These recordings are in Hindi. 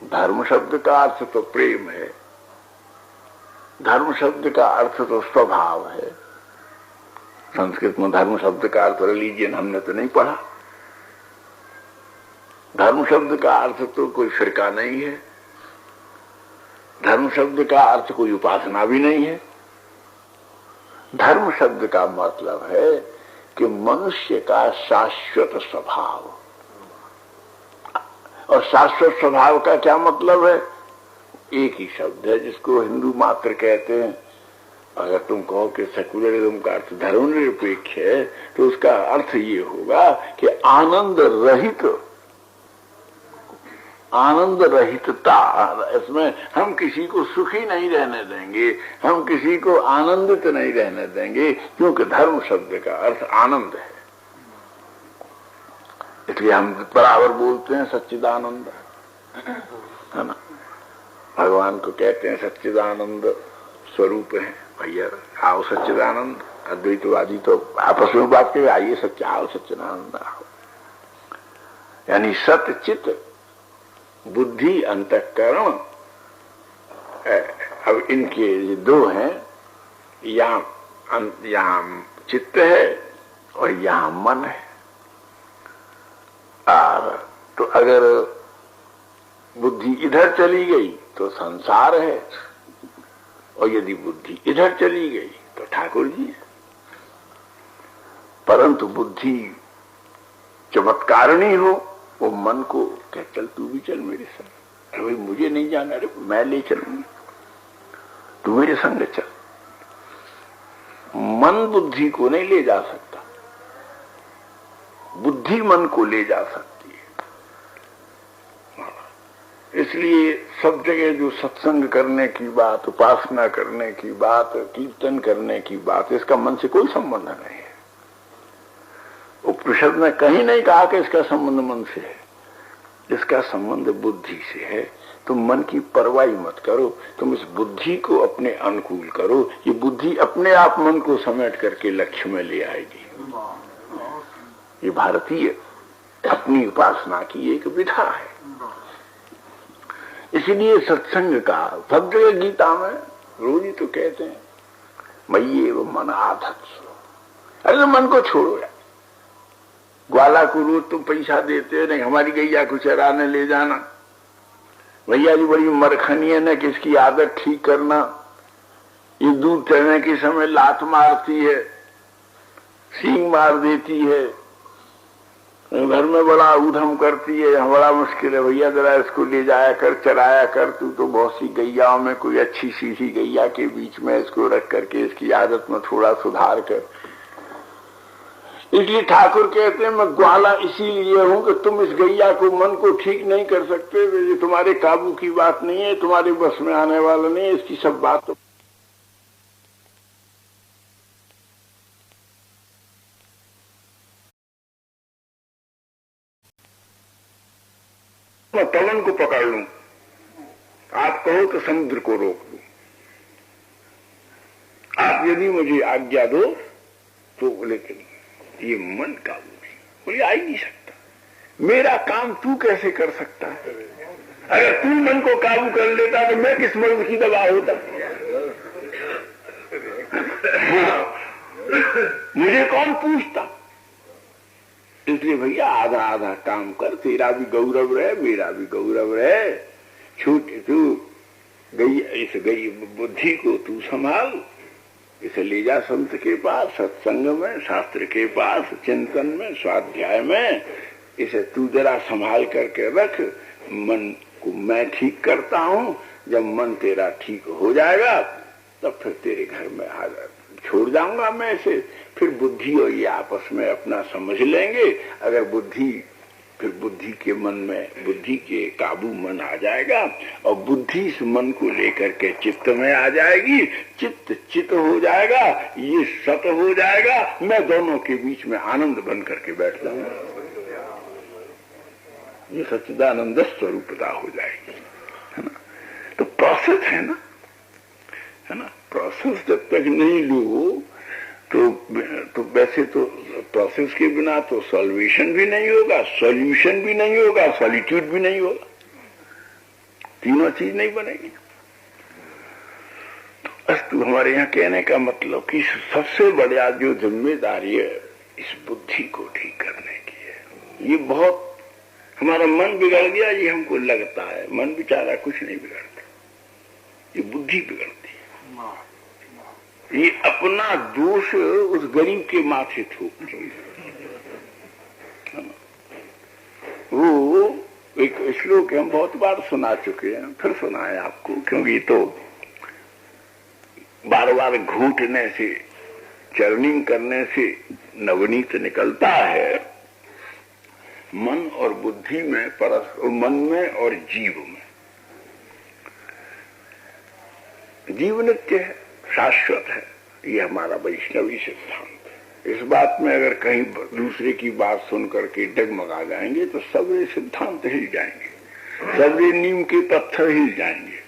धर्म शब्द का अर्थ तो प्रेम है, धर्म शब्द का अर्थ तो स्वभाव है। संस्कृत में धर्म शब्द का अर्थ रिलीजियन हमने तो नहीं पढ़ा। धर्म शब्द का अर्थ तो कोई फिरका नहीं है, धर्म शब्द का अर्थ कोई उपासना भी नहीं है। धर्म शब्द का मतलब है कि मनुष्य का शाश्वत स्वभाव। और शाश्वत स्वभाव का क्या मतलब है? एक ही शब्द है जिसको हिंदू मात्र कहते हैं। अगर तुम कहो कि सेकुलरिज्म का अर्थ धर्मनिरपेक्ष है तो उसका अर्थ ये होगा कि आनंद रहित, आनंद रहितता। इसमें हम किसी को सुखी नहीं रहने देंगे, हम किसी को आनंदित नहीं रहने देंगे, क्योंकि धर्म शब्द का अर्थ आनंद है। इसलिए हम बराबर बोलते हैं सच्चिदानंद, है ना। भगवान को कहते हैं सच्चिदानंद स्वरूप है। भैया आओ सच्चिदानंद। अद्वैतवादी तो आपस में बात करे, आइए सच्चा आओ सच्चिदानंद आओ। यानी सत चित बुद्धि अंतःकरण, अब इनके दो हैं, यहाँ चित्त है और यहाँ मन है। तो अगर बुद्धि इधर चली गई तो संसार है, और यदि बुद्धि इधर चली गई तो ठाकुर जी है। परंतु बुद्धि चमत्कारिणी हो, वो मन को कह चल तू भी चल मेरे संग। अरे भाई मुझे नहीं जाना, अरे मैं ले चलूंगी, तू मेरे संग चल। मन बुद्धि को नहीं ले जा सकता, बुद्धि मन को ले जा सकती है। इसलिए सब जगह जो सत्संग करने की बात, उपासना करने की बात, कीर्तन करने की बात, इसका मन से कोई संबंध नहीं है। उपनिषद ने कहीं नहीं कहा कि इसका संबंध मन से है, इसका संबंध बुद्धि से है। तुम मन की परवाह मत करो, तुम इस बुद्धि को अपने अनुकूल करो। ये बुद्धि अपने आप मन को समेट करके लक्ष्य में ले आएगी। ये भारतीय अपनी उपासना की एक विधा है। इसलिए सत्संग का सब जगह गीता में रोज ही तो कहते हैं मय्ये वो मन आधत्सु। अरे तो मन को छोड़ो यार। ग्वाला को रोज तुम पैसा देते नहीं, हमारी गैया को चराने ले जाना। भैया जी बड़ी मरखनी है ना कि इसकी आदत ठीक करना। ये दूध चढ़ने के समय लात मारती है, सींग मार देती है, घर में बड़ा ऊधम करती है, यहाँ बड़ा मुश्किल है। भैया जरा इसको ले जाया कर, चराया कर। तू तो बहुत सी गैयाओं में कोई अच्छी सीधी गैया के बीच में इसको रख करके इसकी आदत में थोड़ा सुधार कर। इसलिए ठाकुर कहते हैं मैं ग्वाला इसीलिए हूं कि तुम इस गैया को मन को ठीक नहीं कर सकते। ये तुम्हारे काबू की बात नहीं है, तुम्हारे बस में आने वाला नहीं है। इसकी सब बात तो मैं पवन को पकड़ लूं, आप कहो तो समुद्र को रोक दूं। आप यदि मुझे आज्ञा दो तो बोले कि ये मन काबू नहीं, बोले आ ही नहीं सकता। मेरा काम तू कैसे कर सकता है? अगर तू मन को काबू कर लेता तो मैं किस मर्द की दवा होता? मुझे कौन पूछता? इसलिए भैया आधा आधा काम कर, तेरा भी गौरव रहे, मेरा भी गौरव रहे। छूट तू गई, इस गई बुद्धि को तू संभाल, इसे ले जा संत के पास, सत्संग में, शास्त्र के पास, चिंतन में, स्वाध्याय में। इसे तू जरा संभाल करके रख। मन को मैं ठीक करता हूं। जब मन तेरा ठीक हो जाएगा तब फिर तेरे घर में आ छोड़ जाऊंगा मैं इसे। फिर बुद्धि और ये आपस में अपना समझ लेंगे। अगर बुद्धि, फिर बुद्धि के मन में, बुद्धि के काबू मन आ जाएगा और बुद्धि इस मन को लेकर के चित्त में आ जाएगी। चित्त चित्त हो जाएगा, ये सत हो जाएगा। मैं दोनों के बीच में आनंद बन करके बैठ जाऊंगा। ये सच्चिदानंद स्वरूपता हो जाएगी, है ना। तो प्रोसेस है ना, है ना। प्रोसेस जब तक नहीं लो तो वैसे तो प्रोसेस के बिना तो सॉल्वेशन भी नहीं होगा, सॉल्यूशन भी नहीं होगा, सॉलिट्यूड भी नहीं होगा। तीनों चीज नहीं बनेगी। अस्तु, हमारे यहाँ कहने का मतलब कि सबसे बड़ा जो जिम्मेदारी है इस बुद्धि को ठीक करने की है। ये बहुत हमारा मन बिगड़ गया, ये हमको लगता है। मन बेचारा कुछ नहीं बिगड़ता, ये बुद्धि बिगड़ती है। ये अपना दोष उस गरीब के माथे थोप। वो एक श्लोक हम बहुत बार सुना चुके हैं, फिर सुनाए आपको, क्योंकि तो बार बार घूंटने से, चर्निंग करने से नवनीत निकलता है। मन और बुद्धि में परस्पर, मन में और जीव में। जीव नित्य है, शाश्वत है, ये हमारा वैष्णवी सिद्धांत है। इस बात में अगर कहीं दूसरे की बात सुन करके डगमगा जाएंगे तो सबरे सिद्धांत हिल जाएंगे, सबरे नीम के पत्थर हिल जाएंगे।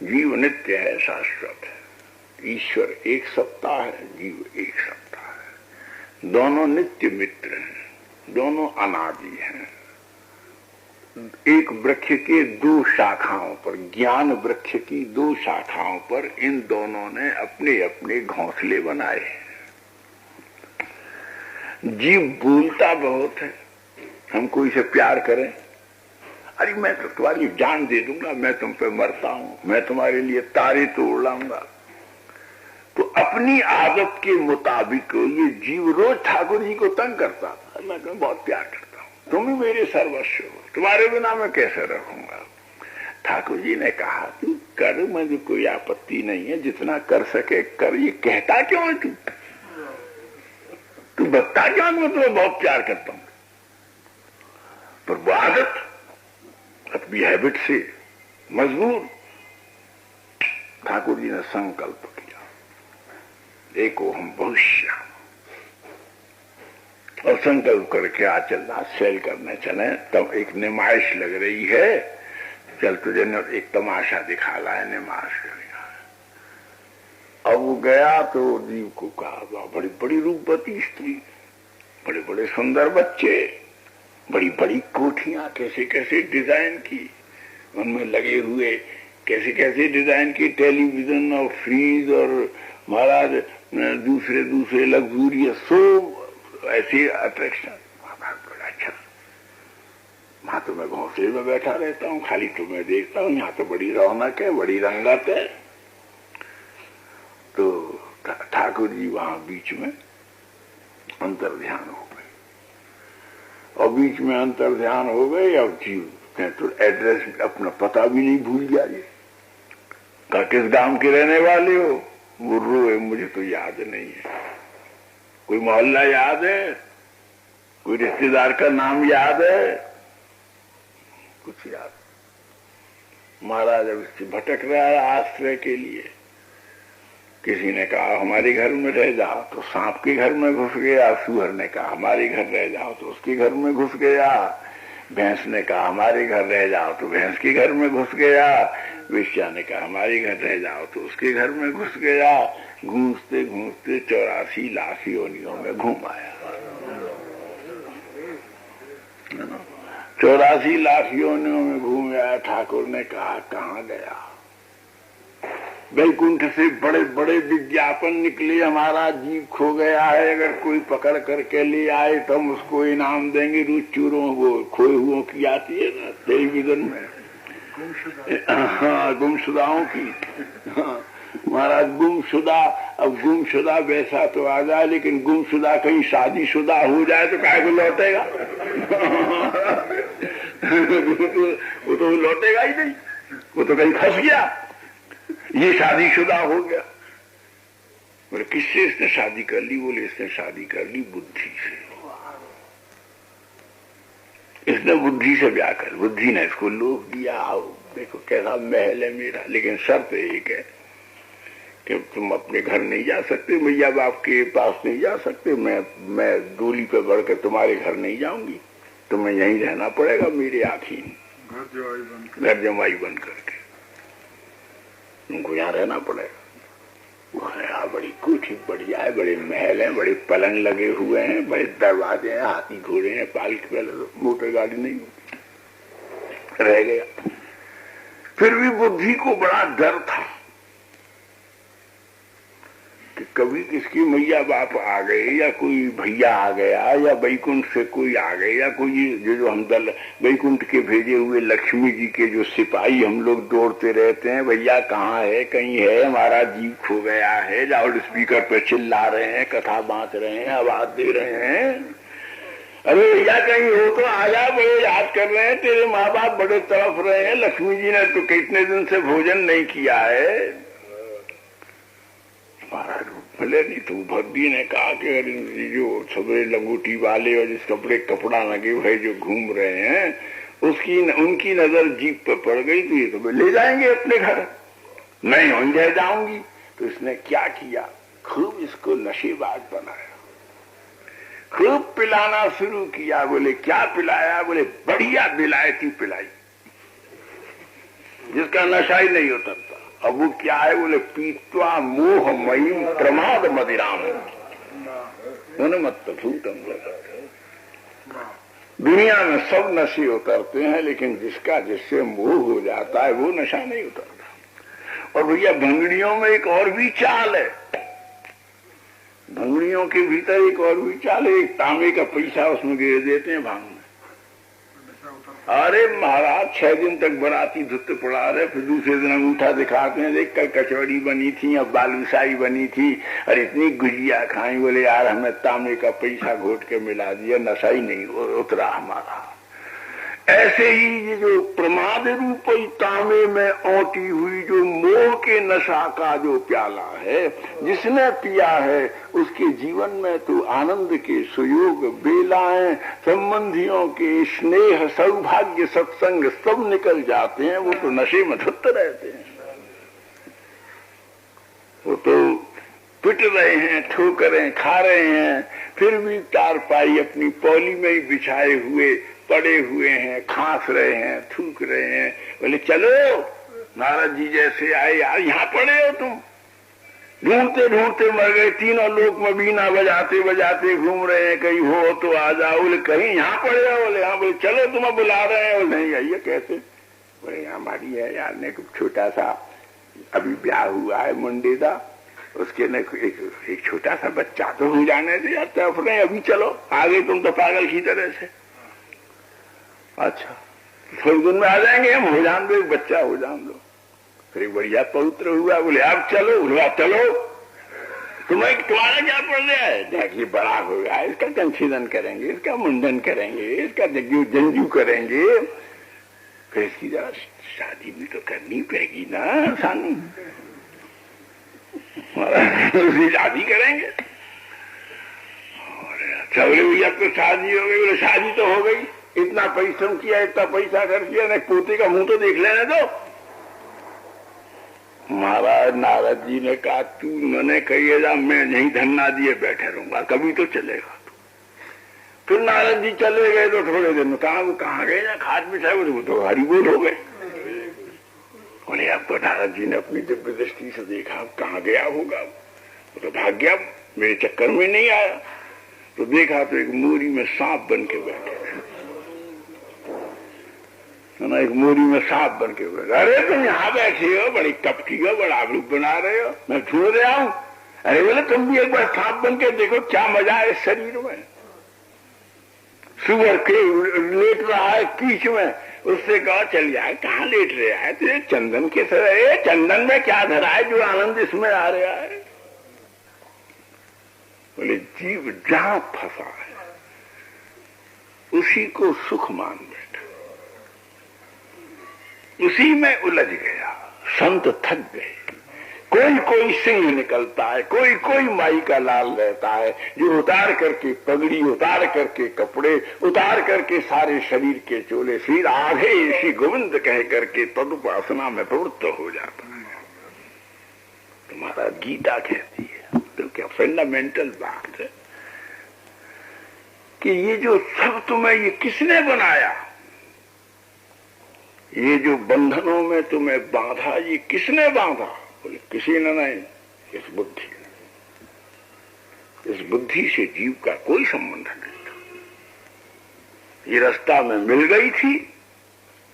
जीव नित्य है, शाश्वत है। ईश्वर एक सत्ता है, जीव एक सत्ता है। दोनों नित्य मित्र हैं, दोनों अनादि हैं। एक वृक्ष के दो शाखाओं पर, ज्ञान वृक्ष की दो शाखाओं पर इन दोनों ने अपने अपने घोंसले बनाए हैं। जीव बोलता बहुत है, हम कोई से प्यार करें, अरे मैं तो तुम्हारी जान दे दूंगा, मैं तुम पे मरता हूं, मैं तुम्हारे लिए तारे तोड़ लाऊंगा। तो अपनी आदत के मुताबिक ये जीव रोज ठाकुर जी को तंग करता था, मैं तुम्हें बहुत प्यार करता हूं, तुम ही मेरे सर्वस्व हो, तुम्हारे बिना मैं कैसे रखूंगा। ठाकुर जी ने कहा तू कर, मुझे कोई आपत्ति नहीं है, जितना कर सके कर। ये कहता क्यों है तू बता क्यों मैं तुम्हें बहुत प्यार करता हूं। पर वो आदत अपनी हैबिट से मजबूर ठाकुर जी ने संकल्प किया, एको हम भविष्य, और संकल्प करके आज चलना सेल करने चले। तब एक निमाइश लग रही है, चल तुझे एक तमाशा दिखा ला है, निमाइश करेगा। अब वो गया तो जीव को कहा, बड़ी बड़ी रूपवती स्त्री, बड़े बड़े सुंदर बच्चे, बड़ी बड़ी कोठियां कैसे कैसे डिजाइन की, उनमें लगे हुए कैसे कैसे डिजाइन की टेलीविजन और फ्रीज और महाराज दूसरे दूसरे लग्जूरियस सो ऐसी अट्रैक्शन। बड़ा अच्छा, वहां तो मैं घोंसले में बैठा रहता हूँ, खाली तुम्हें देखता हूँ, यहाँ तो बड़ी रौनक है, बड़ी रंगत है। तो ठाकुर जी वहां बीच में अंतर ध्यान हो गए, और बीच में अंतर ध्यान हो गए। अब जीव तो एड्रेस अपना पता भी नहीं भूल जाइए, कहा किस गांव के रहने वाले हो। बुर्रो है, मुझे तो याद नहीं है। कोई मोहल्ला याद है, कोई रिश्तेदार का नाम याद है, कुछ याद। महाराज अब इससे भटक रहा है आश्रय के लिए। किसी ने कहा हमारे घर में रह जाओ, तो सांप के घर में घुस गया। सूअर ने कहा हमारे घर रह जाओ, तो उसके घर में घुस गया। भैंस ने कहा हमारे घर रह जाओ, तो भैंस के घर में घुस गया। वेश्या ने कहा हमारे घर रह जाओ, तो उसके घर में घुस गया। घूमते घूमते 84 लाख योनियों में घूम आया। 84 लाख योनियों में घूम आया। ठाकुर ने कहा कहाँ गया। वैकुंठ से बड़े बड़े विज्ञापन निकले, हमारा जीव खो गया है, अगर कोई पकड़ करके ले आए तो हम उसको इनाम देंगे। रुचूरों वो खोए हुओं की आती है ना टेलीविजन में, हाँ गुमशुदाओं की। हाँ महाराज गुमशुदा, अब गुमशुदा वैसा तो आ जाए, लेकिन गुमशुदा कहीं शादीशुदा हो जाए तो काहे को लौटेगा। वो तो लौटेगा ही नहीं, वो तो कहीं फंस गया। ये शादीशुदा हो गया। बोले किससे इसने शादी कर ली। बोले इसने शादी कर ली बुद्धि से। इसने बुद्धि से ब्याह कर, बुद्धि ने इसको लोभ दिया। आओ देखो कैसा महल है मेरा, लेकिन शर्त एक है कि तुम अपने घर नहीं जा सकते, मैया बाप के पास नहीं जा सकते, मैं डोली पे बढ़कर तुम्हारे घर नहीं जाऊंगी, तुम्हें यहीं रहना पड़ेगा मेरे आखिर, घर जमाई बन करके तुमको यहाँ रहना पड़ेगा। बड़ी कोठी बढ़िया है, बड़े महल हैं, बड़े पलंग लगे हुए हैं, बड़े दरवाजे हैं, हाथी घोड़े हैं, पालकी, पहले तो मोटर गाड़ी नहीं रह गया। फिर भी बुद्धि को बड़ा डर था कि कभी किसकी मैया बाप आ गए या कोई भैया आ गया या बैकुंठ से कोई आ गए या कोई जो हम दल बैकुंठ के भेजे हुए लक्ष्मी जी के जो सिपाही हम लोग दौड़ते रहते हैं, भैया कहाँ है, कहीं है, हमारा जीव खो गया है, लाउड स्पीकर पे चिल्ला रहे हैं, कथा बांट रहे हैं, आवाज दे रहे हैं, अरे भैया कहीं हो तो आजा, बड़े याद कर रहे हैं, तेरे माँ बाप बड़े तड़प रहे हैं, लक्ष्मी जी ने तो कितने दिन से भोजन नहीं किया है। महाराज भले नहीं तो भद्दी ने कहा कि अरे जो सबरे लंगोटी वाले और जिस कपड़े कपड़ा लगे हुए जो घूम रहे हैं उनकी नजर जीप पर पड़ गई तो ये तो ले जाएंगे अपने घर, नहीं हो जाए जाऊंगी। तो इसने क्या किया, खूब इसको नशेबाज बनाया, खूब पिलाना शुरू किया। बोले क्या पिलाया, बोले बढ़िया विलायती पिलाई जिसका नशा ही नहीं उतरता। अब वो क्या है, बोले पीत्वा मोहमयी प्रमाद मदिराम मत दुनिया में सब नशे उतरते हैं, लेकिन जिसका जिससे मोह हो जाता है वो नशा नहीं उतरता। और भैया भंगड़ियों में एक और भी चाल है, भंगड़ियों के भीतर एक और भी चाल है, एक तांबे का पैसा उसमें गिर देते हैं भांग में। अरे महाराज 6 दिन तक बराती धुत पड़ा रहे, फिर दूसरे दिन अंगूठा दिखाते हैं, देख कल कचौड़ी बनी थी, अब बालूशाही बनी थी, और इतनी गुजिया खाई। बोले यार हमने तांबे का पैसा घोट के मिला दिया, नशा ही नहीं उतरा हमारा। ऐसे ही ये जो प्रमाद रूप तांबे में औटी हुई जो मोह के नशा का जो प्याला है, जिसने पिया है उसके जीवन में तो आनंद के सुयोग, बेलाएं, संबंधियों के स्नेह, सौभाग्य, सत्संग सब निकल जाते हैं। वो तो नशे में धुत रहते हैं, वो तो पिट रहे हैं, ठोकरें खा रहे हैं, फिर भी चारपाई अपनी पौली में ही बिछाए हुए पड़े हुए हैं, खांस रहे हैं, थूक रहे हैं। बोले चलो नारद जी जैसे आए यार, यहाँ पड़े हो तुम, ढूंढते ढूंढते मर गए, तीनों लोक में बीना बजाते बजाते घूम रहे हैं, कहीं हो तो आ जाओ। बोले कहीं यहाँ पड़े हो, बोले हाँ। बोले चलो तुम्हें बुला रहे हैं। बोले नहीं आइए। कैसे? बोले यहाँ हमारी है यार ने छोटा सा अभी ब्याह हुआ है मुंडे का, उसके ने एक छोटा सा बच्चा तो हो जाने से यार तरफ रहे, अभी चलो आगे, तुम तो पागल की तरह से। अच्छा थोड़े दिन में आ जाएंगे हम, हो जान दो, एक बच्चा हो जान दो। फिर एक बढ़िया पवित्र हुआ। बोले आप चलो। बोले आप चलो, तुम्हारा क्या पड़ रहा है? देखिए बड़ा हो गया, इसका कंसीदन करेंगे, इसका मुंडन करेंगे, इसका जंजू करेंगे, फिर इसकी जरा शादी भी तो करनी पड़ेगी ना सानू, उसकी शादी करेंगे। अच्छा बोले भैया अब तो शादी हो गई। बोले शादी तो हो गई, इतना परिश्रम किया, इतना पैसा खर्च किया, नहीं पोते का मुंह तो देख लेने दो। महाराज नारद जी ने कहा तू मैंने कहिएगा मैं यहीं धन्ना दिए बैठे रहूंगा, कभी तो चलेगा। फिर नारद जी चले गए तो थोड़े दिन कहाँ गए ना, खाट बिछाए, वो तो हरी बोल हो गए। बोले आपको नारद जी ने अपनी दिव्य दृष्टि से देखा, अब कहाँ गया होगा, वो तो भाग गया, मेरे चक्कर में नहीं आया। तो देखा तो एक मोरी में सांप बन के बैठे थे, एक मोरी में सांप बन के बैठे। अरे तुम यहाँ बैठे हो, बड़ी कपटी हो, बड़ा रूप बना रहे हो, मैं छोड़ रहा हूँ। अरे बोले तुम भी एक बार सांप बन के देखो, क्या मजा है इस शरीर में। सुबह के लेट रहा है कीच में, उससे कहा चल जाए, कहाँ लेट रहा है, तुझे चंदन के तरह, चंदन में क्या धरा है जो आनंद इसमें आ रहा है। बोले जीव जहां फंसा है उसी को सुख मान बैठा, उसी में उलझ गया। संत थक गए, कोई कोई सिंह निकलता है, कोई कोई माई का लाल रहता है, जो उतार करके पगड़ी, उतार करके कपड़े, उतार करके सारे शरीर के चोले, फिर आधे श्री गोविंद कह करके तदुपासना में प्रवृत्त हो जाता है। तुम्हारा गीता कहती है, तो क्या फंडामेंटल बात है कि ये जो सब तुम्हें ये किसने बनाया, ये जो बंधनों में तुम्हें बांधा, ये किसने बांधा? बोले किसी ने नहीं, इस बुद्धि ने। इस बुद्धि से जीव का कोई संबंध नहीं था। ये रास्ता में मिल गई थी,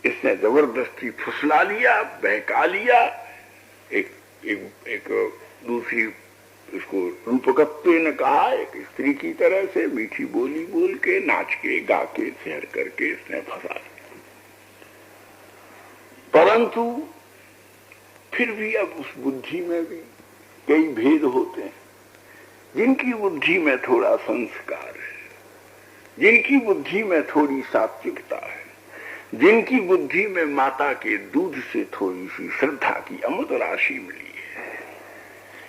इसने जबरदस्ती फुसला लिया, बहका लिया। एक दूसरी उसको रूपकत्व ने कहा, एक स्त्री की तरह से मीठी बोली बोल के, नाच के, गा के, शहर करके इसने फंसा दिया। परंतु फिर भी अब उस बुद्धि में भी कई भेद होते हैं। जिनकी बुद्धि में थोड़ा संस्कार है, जिनकी बुद्धि में थोड़ी सात्विकता है, जिनकी बुद्धि में माता के दूध से थोड़ी सी श्रद्धा की अमृत राशि मिली है,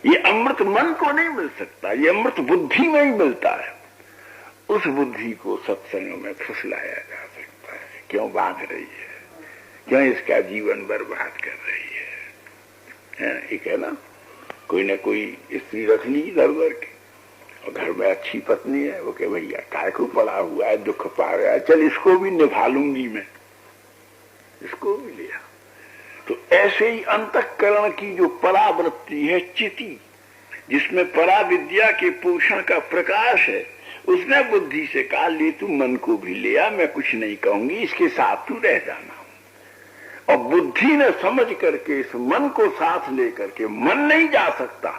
ये अमृत मन को नहीं मिल सकता, ये अमृत बुद्धि में ही मिलता है। उस बुद्धि को सत्संग में फुसलाया जा सकता है। क्यों बांध रही है, क्यों इसका जीवन बर्बाद कर रही है? एक है ना, कोई ना कोई स्त्री रख ली इधर उधर की, और घर में अच्छी पत्नी है, वो कहे भैया काय को पड़ा हुआ है, दुख पा रहा है, चल इसको भी निभा लूंगी मैं, इसको भी लिया। तो ऐसे ही अंतःकरण की जो परावृत्ति है, चिति, जिसमें परा विद्या के पोषण का प्रकाश है, उसने बुद्धि से कहा ले तू मन को भी लिया, मैं कुछ नहीं कहूंगी, इसके साथ तू रह जाना। और बुद्धि ने समझ करके इस मन को साथ लेकर के, मन नहीं जा सकता,